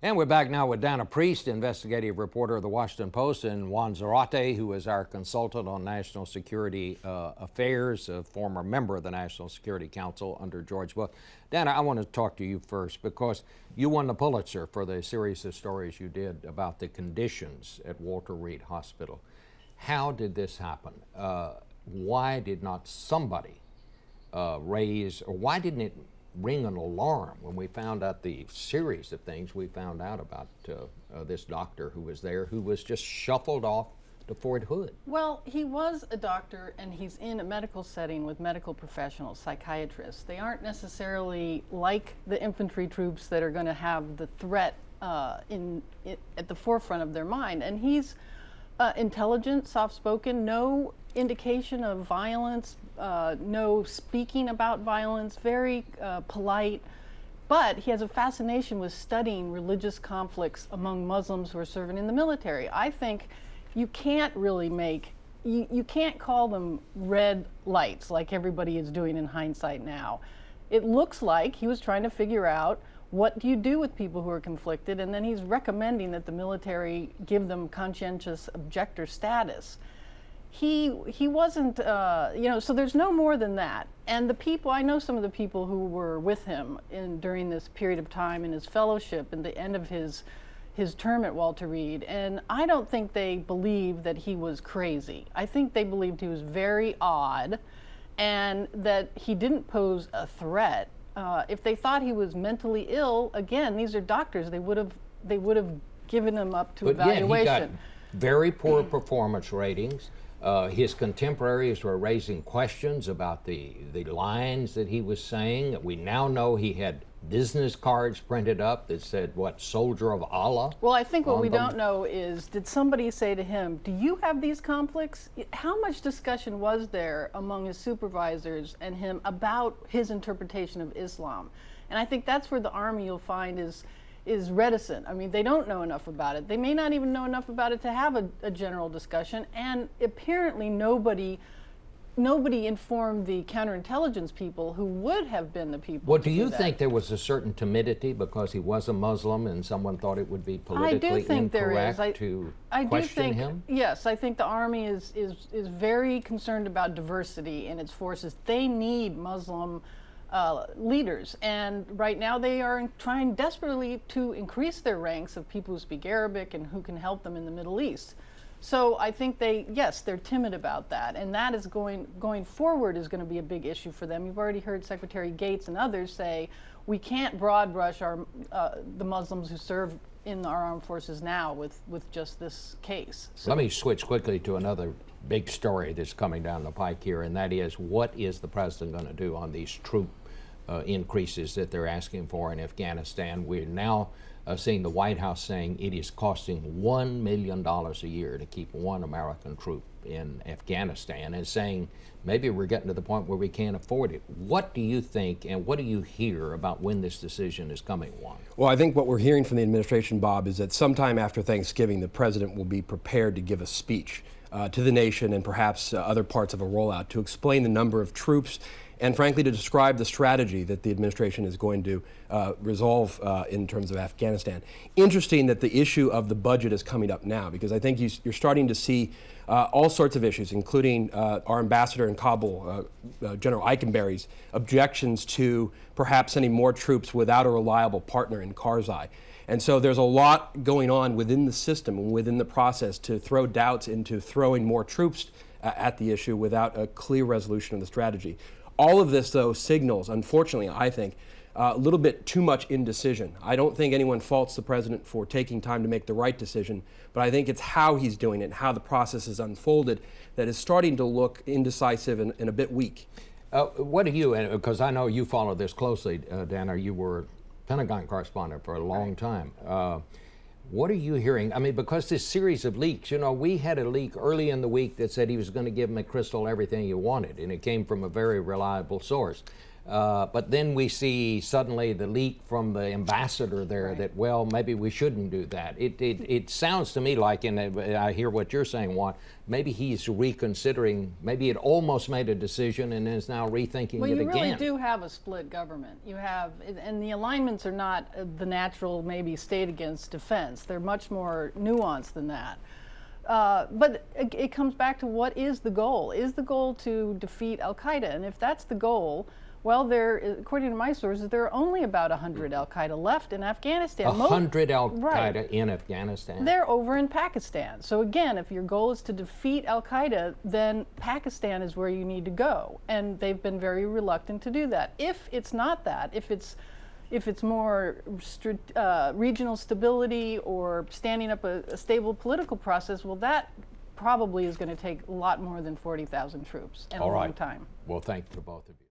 And we're back now with Dana Priest, investigative reporter of the Washington Post, and Juan Zarate, who is our consultant on national security affairs, a former member of the National Security Council under George Bush. Dana, I want to talk to you first because you won the Pulitzer for the series of stories you did about the conditions at Walter Reed Hospital. How did this happen? Why did not somebody raise, or why didn't it ring an alarm when we found out the series of things we found out about this doctor who was there, who was just shuffled off to Fort Hood? Well, he was a doctor, and he's in a medical setting with medical professionals, psychiatrists. They aren't necessarily like the infantry troops that are going to have the threat at the forefront of their mind. And he's intelligent, soft-spoken, no indication of violence, no speaking about violence, very polite, but he has a fascination with studying religious conflicts among Muslims who are serving in the military. I think you can't really you can't call them red lights like everybody is doing in hindsight now. It looks like he was trying to figure out, what do you do with people who are conflicted? And then he's recommending that the military give them conscientious objector status. He wasn't, so there's no more than that. And the people, I know some of the people who were with him during this period of time in his fellowship and the end of his term at Walter Reed, and I don't think they believed that he was crazy. I think they believed he was very odd and that he didn't pose a threat. If they thought he was mentally ill, again, these are doctors, they would have given him up to evaluation. Yet he got very poor performance ratings. His contemporaries were raising questions about the lines that he was saying. We now know he had business cards printed up that said, what, Soldier of Allah? Well, I think what we don't know is, did somebody say to him, do you have these conflicts? How much discussion was there among his supervisors and him about his interpretation of Islam? And I think that's where the Army, you'll find, is reticent. I mean, they don't know enough about it. They may not even know enough about it to have a general discussion, and apparently nobody informed the counterintelligence people who would have been the people. Well, do you think there was a certain timidity because he was a Muslim and someone thought it would be politically incorrect to question him? Yes, I think the Army is very concerned about diversity in its forces. They need Muslim leaders, and right now they are trying desperately to increase their ranks of people who speak Arabic and who can help them in the Middle East. So I think they're timid about that, and that is going forward is going to be a big issue for them. You've already heard Secretary Gates and others say we can't broad brush the Muslims who serve in our armed forces now with just this case. So let me switch quickly to another big story that's coming down the pike here, and that is, what is the president going to do on these troop increases that they're asking for in Afghanistan? We're now seeing the White House saying it is costing $1 million a year to keep one American troop in Afghanistan, and saying maybe we're getting to the point where we can't afford it. What do you think, and what do you hear about when this decision is coming, Juan? Well, I think what we're hearing from the administration, Bob, is that sometime after Thanksgiving, the president will be prepared to give a speech to the nation and perhaps other parts of a rollout to explain the number of troops and, frankly, to describe the strategy that the administration is going to resolve in terms of Afghanistan. Interesting that the issue of the budget is coming up now, because I think you're starting to see all sorts of issues, including our ambassador in Kabul, General Eikenberry's objections to perhaps sending more troops without a reliable partner in Karzai. And so there's a lot going on within the system and within the process to throw doubts into throwing more troops at the issue without a clear resolution of the strategy. All of this, though, signals, unfortunately, I think, a little bit too much indecision. I don't think anyone faults the president for taking time to make the right decision, but I think it's how he's doing it and how the process is unfolded that is starting to look indecisive and a bit weak. What do you, because I know you follow this closely, Dana, you were Pentagon correspondent for a long time. What are you hearing? I mean, because this series of leaks, you know, we had a leak early in the week that said he was going to give McChrystal everything he wanted, and it came from a very reliable source. But then we see suddenly the leak from the ambassador there that, well, maybe we shouldn't do that. It sounds to me like, and I hear what you're saying, Juan, maybe he's reconsidering, maybe it almost made a decision and is now rethinking it again. Well, you really do have a split government. You have, and the alignments are not the natural maybe state against defense. They're much more nuanced than that. But it comes back to what is the goal? Is the goal to defeat al-Qaeda? And if that's the goal, well, according to my sources, there are only about 100 al-Qaeda left in Afghanistan. 100 al-Qaeda in Afghanistan? They're over in Pakistan. So again, if your goal is to defeat al-Qaeda, then Pakistan is where you need to go. And they've been very reluctant to do that. If it's not that, if it's more regional stability or standing up a stable political process, well, that probably is going to take a lot more than 40,000 troops and a long time. Well, thank you to both of you.